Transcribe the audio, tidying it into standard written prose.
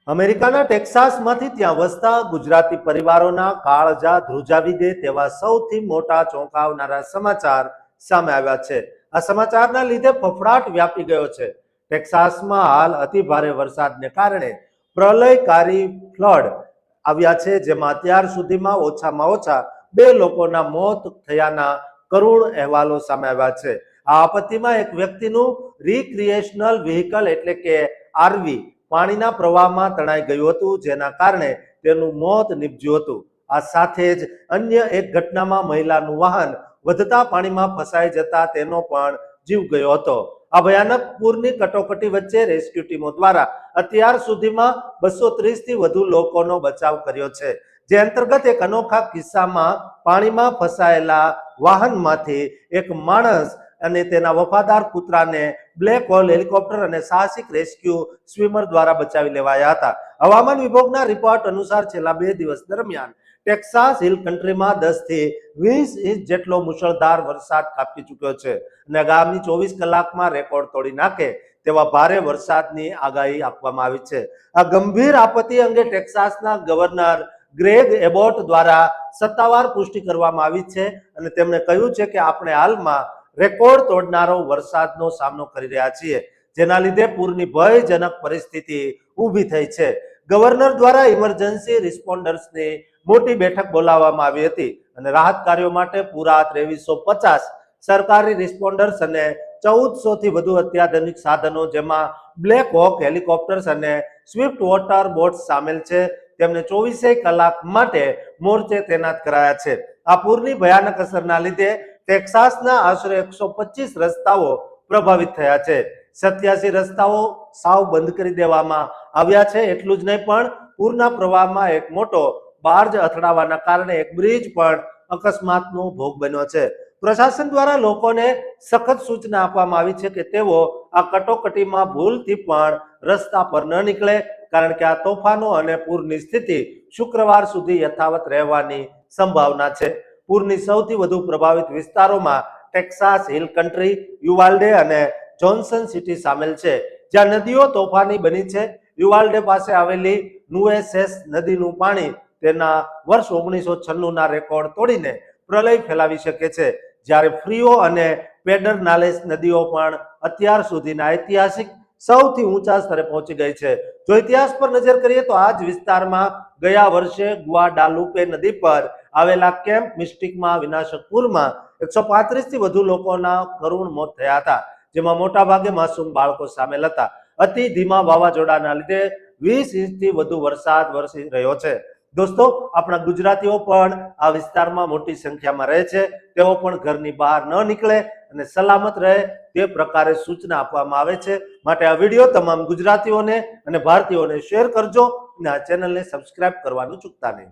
અમેરિકાના ટેક્સાસમાંથી ત્યાં વસતા ગુજરાતી પરિવારોના કાળજા ધ્રુજાવી દે તેવા સૌથી મોટા ચોંકાવનારા સમાચાર સામે આવ્યા છે। આ સમાચારના લીધે ફફડાટ વ્યાપી ગયો છે। ટેક્સાસમાં હાલ અતિ ભારે વરસાદને કારણે પ્રલયકારી ફ્લડ આવ્યા છે, જેમાં અત્યાર સુધીમાં ઓછામાં ઓછા 2 લોકોના મોત થયાના કરુણ અહેવાલો સામે આવ્યા છે। આ આપત્તિમાં એક વ્યક્તિનું રિક્રિએશનલ વ્હીકલ એટલે કે આરવી પાણીના પ્રવાહમાં તણાઈ ગયું હતું, જેના કારણે તેનું મોત નીપજ્યું હતું। આ સાથે જ અન્ય એક ઘટનામાં મહિલાનું વાહન વધતા પાણીમાં ફસાઈ જતા તેનો પણ જીવ ગયો હતો। આ ભયાનક પૂરની કટોકટી વચ્ચે રેસ્ક્યુ ટીમો દ્વારા અત્યાર સુધીમાં 230 થી વધુ લોકોનો બચાવ કર્યો છે, જે અંતર્ગત એક અનોખા કિસ્સામાં પાણીમાં ફસાયેલા વાહનમાંથી એક માણસ અને તેના વફાદાર કૂતરાને બ્લેક હોલ હેલિકોપ્ટર અને સાહસિક રેસ્ક્યુ સ્વિમર દ્વારા બચાવી લેવાયા હતા। હવામાન વિભાગના રિપોર્ટ અનુસાર છેલ્લા 2 દિવસ દરમિયાન ટેક્સાસ હિલ કન્ટ્રીમાં 10 થી 20 ઇંચ જેટલો મુશળધાર વરસાદ ખાબકી ચૂક્યો છે અને આગામી 24 કલાકમાં રેકોર્ડ તોડી નાખે તેવા ભારે વરસાદની આગાહી આપવામાં આવી છે। આ ગંભીર આપત્તિ અંગે ટેક્સાસના ગવર્નર ગ્રેગ એબોટ દ્વારા સત્તાવાર પુષ્ટિ કરવામાં આવી છે અને તેમણે કહ્યું છે કે આપણે હાલમાં રેકોર્ડ તોડનારો વરસાદનો સામનો કરી રહ્યા છીએ, જેના લીધે પૂરની ભયજનક પરિસ્થિતિ ઊભી થઈ છે। ગવર્નર દ્વારા ઇમરજન્સી રિસ્પોન્ડર્સની મોટી બેઠક બોલાવવામાં આવી હતી અને રાહત કાર્યો માટે પૂરા 2350 સરકારી રિસ્પોન્ડર્સ અને 1400 થી વધુ અત્યાધુનિક સાધનો, જેમાં બ્લેક હોક હેલિકોપ્ટર્સ અને સ્વિફ્ટ વોટર બોટ્સ સામેલ છે, તેમને 24 કલાક માટે મોરચે તૈનાત કરાયા છે। આ પૂરની ભયાનક અસરના લીધે ટેક્સાસના આશરે 125 રસ્તાઓ પ્રભાવિત થયા છે। 87 રસ્તાઓ સાવ બંધ કરી દેવામાં આવ્યા છે। એટલું જ નહીં, પણ પૂરના પ્રવાહમાં એક મોટો બાર્જ અથડાવાના કારણે એક બ્રિજ પણ અકસ્માતનો ભોગ બન્યો છે। પ્રશાસન દ્વારા લોકોને સખત સૂચના આપવામાં આવી છે કે તેઓ આ કટોકટીમાં ભૂલથી પણ રસ્તા પર ન નીકળે, કારણ કે આ તોફાનો અને પૂરની સ્થિતિ શુક્રવાર સુધી યથાવત રહેવાની સંભાવના છે। પૂરની સૌથી વધુ પ્રભાવિત વિસ્તારોમાં ટેક્સાસ હિલ કન્ટ્રી, યુવાલ્ડે અને જોન્સન સિટી સામેલ છે, જ્યાં નદીઓ તોફાની બની છે। યુવાલ્ડે પાસે આવેલી નુએસેસ નદીનું પાણી તેના વર્ષ 1996ના રેકોર્ડ તોડીને પ્રલય ફેલાવી શકે છે, જ્યારે ફ્રીઓ અને પેડરનાલેસ નદીઓ પણ અત્યાર સુધીના ઐતિહાસિક સૌથી ઊંચા સ્તરે પહોંચી ગઈ છે। જો ઇતિહાસ પર નજર કરીએ તો આ જ વિસ્તારમાં ગયા વર્ષે ગુઆડાલુપે નદી પર આવેલા કેમ્પ મિસ્ટિકમાં વિનાશક પૂરમાં 135 થી વધુ લોકોના કરુણ મોત થયા હતા, જેમાં મોટાભાગે માસૂમ બાળકો સામેલ હતા। અતિ ધીમા વાવાઝોડાના લીધે 20 ઇંચથી વધુ વરસાદ વરસી રહ્યો છે। દોસ્તો, આપણા ગુજરાતીઓ પણ આ વિસ્તારમાં મોટી સંખ્યામાં રહે છે, તેઓ પણ ઘરની બહાર ન નીકળે અને સલામત રહે તે પ્રકારે સૂચના આપવામાં આવે છે। માટે આ વિડીયો તમામ ગુજરાતીઓને અને ભારતીયોને શેર કરજો અને આ ચેનલને સબસ્ક્રાઇબ કરવાનું ચૂકતા નહીં।